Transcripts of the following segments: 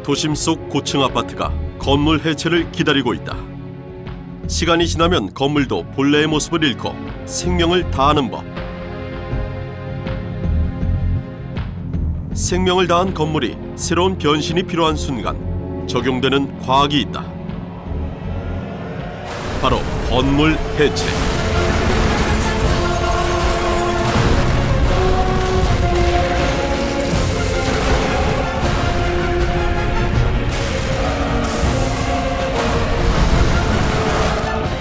도심 속 고층 아파트가 건물 해체를 기다리고 있다. 시간이 지나면 건물도 본래의 모습을 잃고 생명을 다하는 법. 생명을 다한 건물이 새로운 변신이 필요한 순간 적용되는 과학이 있다. 바로 건물 해체.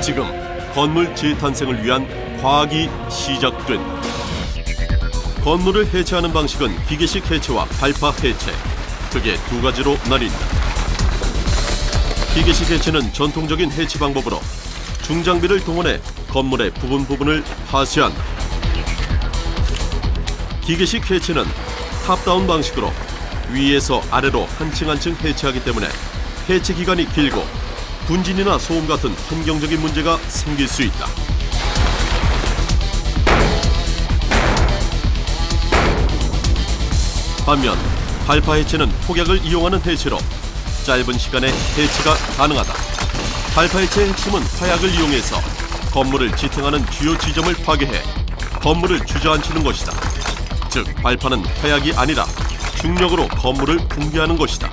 지금 건물 재탄생을 위한 과학이 시작된다. 건물을 해체하는 방식은 기계식 해체와 발파 해체, 크게 두 가지로 나뉜다. 기계식 해체는 전통적인 해체 방법으로 중장비를 동원해 건물의 부분을 파쇄한다. 기계식 해체는 탑다운 방식으로 위에서 아래로 한 층 한 층 해체하기 때문에 해체 기간이 길고 분진이나 소음 같은 환경적인 문제가 생길 수 있다. 반면 발파 해체는 폭약을 이용하는 해체로 짧은 시간에 해체가 가능하다. 발파 해체의 핵심은 화약을 이용해서 건물을 지탱하는 주요 지점을 파괴해 건물을 주저앉히는 것이다. 즉 발파는 화약이 아니라 중력으로 건물을 붕괴하는 것이다.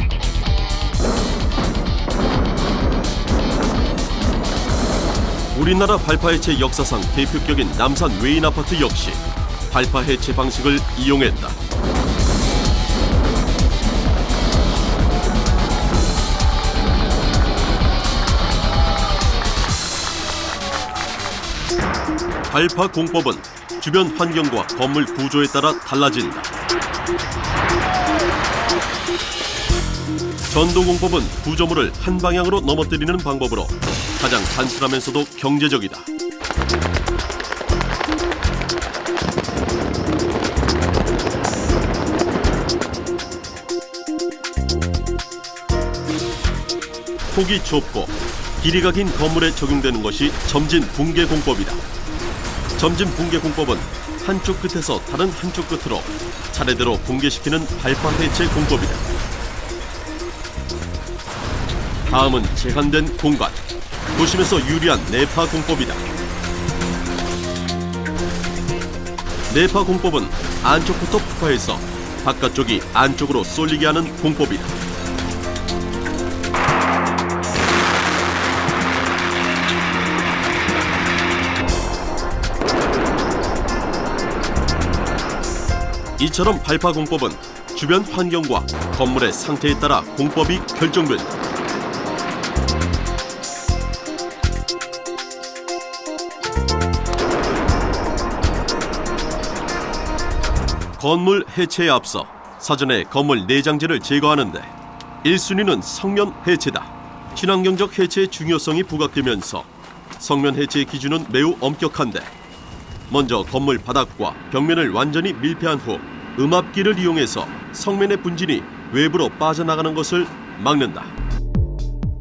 우리나라 발파 해체 역사상 대표격인 남산 외인 아파트 역시 발파 해체 방식을 이용했다. 발파 공법은 주변 환경과 건물 구조에 따라 달라진다. 전도 공법은 구조물을 한 방향으로 넘어뜨리는 방법으로 가장 단순하면서도 경제적이다. 폭이 좁고 길이가 긴 건물에 적용되는 것이 점진 붕괴 공법이다. 점진 붕괴 공법은 한쪽 끝에서 다른 한쪽 끝으로 차례대로 붕괴시키는 발파 해체 공법이다. 다음은 제한된 공간, 도심에서 유리한 내파 공법이다. 내파 공법은 안쪽부터 폭파해서 바깥쪽이 안쪽으로 쏠리게 하는 공법이다. 이처럼 발파 공법은 주변 환경과 건물의 상태에 따라 공법이 결정된다. 건물 해체에 앞서 사전에 건물 내장재를 제거하는데 1순위는 성면 해체다. 친환경적 해체의 중요성이 부각되면서 성면 해체의 기준은 매우 엄격한데 먼저 건물 바닥과 벽면을 완전히 밀폐한 후 음압기를 이용해서 성면의 분진이 외부로 빠져나가는 것을 막는다.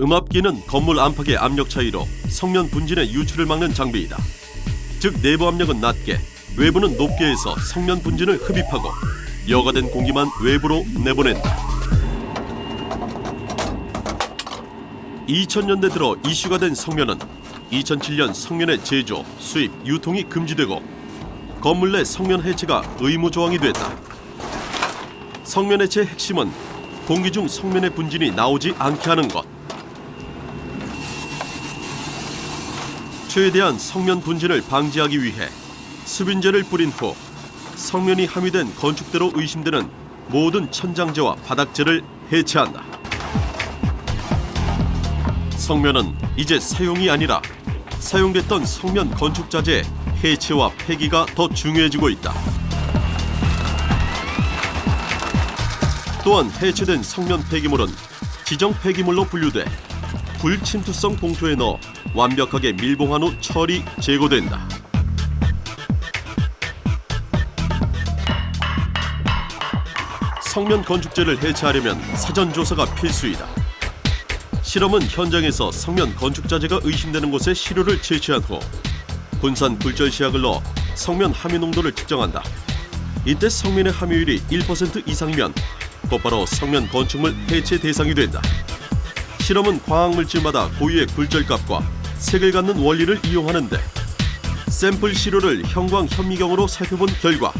음압기는 건물 안팎의 압력 차이로 성면 분진의 유출을 막는 장비이다. 즉 내부 압력은 낮게 외부는 높게 해서 성면 분진을 흡입하고 여과된 공기만 외부로 내보낸다. 2000년대 들어 이슈가 된 성면은 2007년 성면의 제조, 수입, 유통이 금지되고 건물 내 성면 해체가 의무 조항이 됐다. 성면 해체의 핵심은 공기 중 성면의 분진이 나오지 않게 하는 것. 최대한 성면 분진을 방지하기 위해 수분제를 뿌린 후 성면이 함유된 건축대로 의심되는 모든 천장재와 바닥재를 해체한다. 성면은 이제 사용이 아니라 사용됐던 성면 건축자재의 해체와 폐기가 더 중요해지고 있다. 또한 해체된 성면 폐기물은 지정 폐기물로 분류돼 불침투성 봉투에 넣어 완벽하게 밀봉한 후 처리, 제거된다. 성면 건축재를 해체하려면 사전 조사가 필수이다. 실험은 현장에서 성면 건축자재가 의심되는 곳에 시료를 채취한 후 분산 불절시약을 넣어 성면 함유 농도를 측정한다. 이때 성면의 함유율이 1% 이상이면 곧바로 성면 건축물 해체 대상이 된다. 실험은 광학물질마다 고유의 굴절값과 색을 갖는 원리를 이용하는데 샘플 시료를 형광 현미경으로 살펴본 결과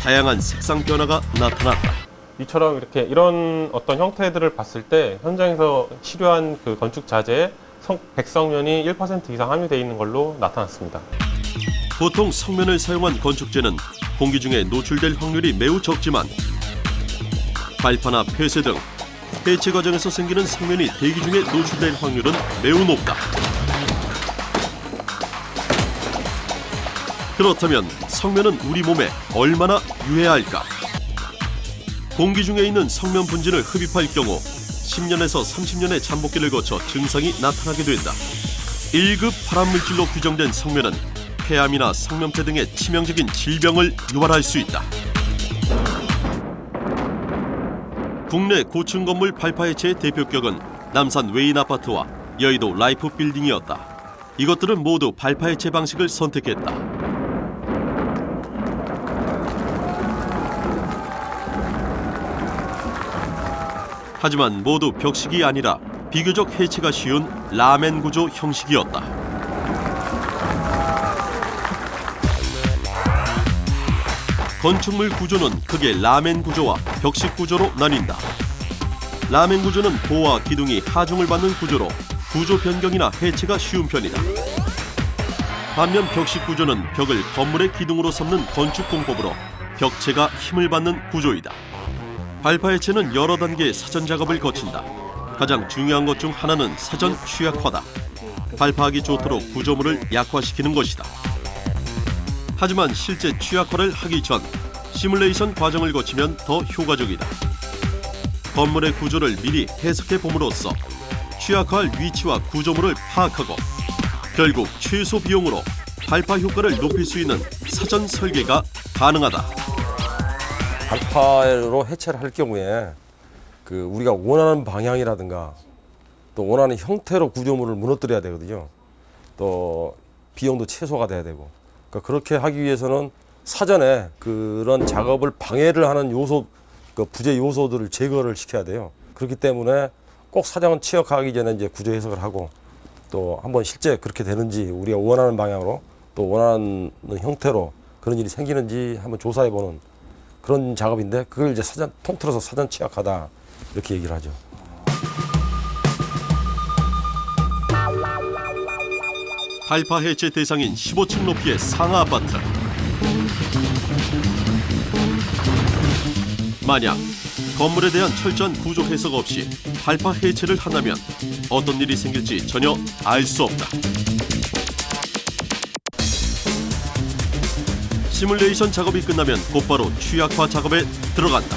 다양한 색상 변화가 나타났다. 이처럼 이런 어떤 형태들을 봤을 때 현장에서 시료한 그 건축 자재에 백성면이 1% 이상 함유되어 있는 걸로 나타났습니다. 보통 성면을 사용한 건축재는 공기 중에 노출될 확률이 매우 적지만 발파나 폐쇄 등 해체 과정에서 생기는 성면이 대기 중에 노출될 확률은 매우 높다. 그렇다면 성면은 우리 몸에 얼마나 유해할까? 공기 중에 있는 성면 분진을 흡입할 경우 10년에서 30년의 잠복기를 거쳐 증상이 나타나게 된다. 1급 발암물질로 규정된 성면은 폐암이나 성면폐 등의 치명적인 질병을 유발할 수 있다. 국내 고층 건물 발파 해체의 대표격은 남산 웨인 아파트와 여의도 라이프 빌딩이었다. 이것들은 모두 발파 해체 방식을 선택했다. 하지만 모두 벽식이 아니라 비교적 해체가 쉬운 라멘 구조 형식이었다. 건축물 구조는 크게 라멘 구조와 벽식 구조로 나뉜다. 라멘 구조는 보와 기둥이 하중을 받는 구조로 구조 변경이나 해체가 쉬운 편이다. 반면 벽식 구조는 벽을 건물의 기둥으로 삼는 건축 공법으로 벽체가 힘을 받는 구조이다. 발파 해체는 여러 단계의 사전 작업을 거친다. 가장 중요한 것 중 하나는 사전 취약화다. 발파하기 좋도록 구조물을 약화시키는 것이다. 하지만 실제 취약화를 하기 전 시뮬레이션 과정을 거치면 더 효과적이다. 건물의 구조를 미리 해석해 봄으로써 취약화할 위치와 구조물을 파악하고 결국 최소 비용으로 발파 효과를 높일 수 있는 사전 설계가 가능하다. 발파로 해체를 할 경우에 우리가 원하는 방향이라든가 또 원하는 형태로 구조물을 무너뜨려야 되거든요. 또 비용도 최소가 돼야 되고. 그러니까 그렇게 하기 위해서는 사전에 그런 작업을 방해를 하는 요소, 부재 요소들을 제거를 시켜야 돼요. 그렇기 때문에 꼭 사전 취약하기 전에 이제 구조 해석을 하고 또 한번 실제 그렇게 되는지 우리가 원하는 방향으로 또 원하는 형태로 그런 일이 생기는지 한번 조사해보는 그런 작업인데 그걸 이제 통틀어서 사전 취약하다 이렇게 얘기를 하죠. 발파 해체 대상인 15층 높이의 상하 아파트. 만약 건물에 대한 철저한 구조 해석 없이 발파 해체를 한다면 어떤 일이 생길지 전혀 알 수 없다. 시뮬레이션 작업이 끝나면 곧바로 취약화 작업에 들어간다.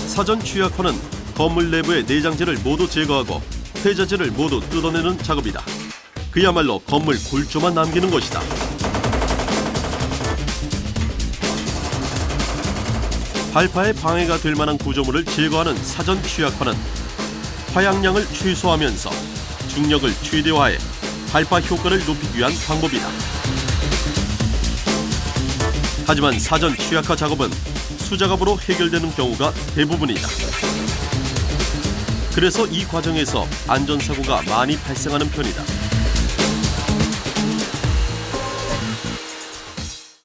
사전 취약화는 건물 내부의 내장재를 모두 제거하고 폐자재를 모두 뜯어내는 작업이다. 그야말로 건물 골조만 남기는 것이다. 발파에 방해가 될 만한 구조물을 제거하는 사전 취약화는 화약량을 최소화하면서 중력을 최대화해 발파 효과를 높이기 위한 방법이다. 하지만 사전 취약화 작업은 수작업으로 해결되는 경우가 대부분이다. 그래서 이 과정에서 안전사고가 많이 발생하는 편이다.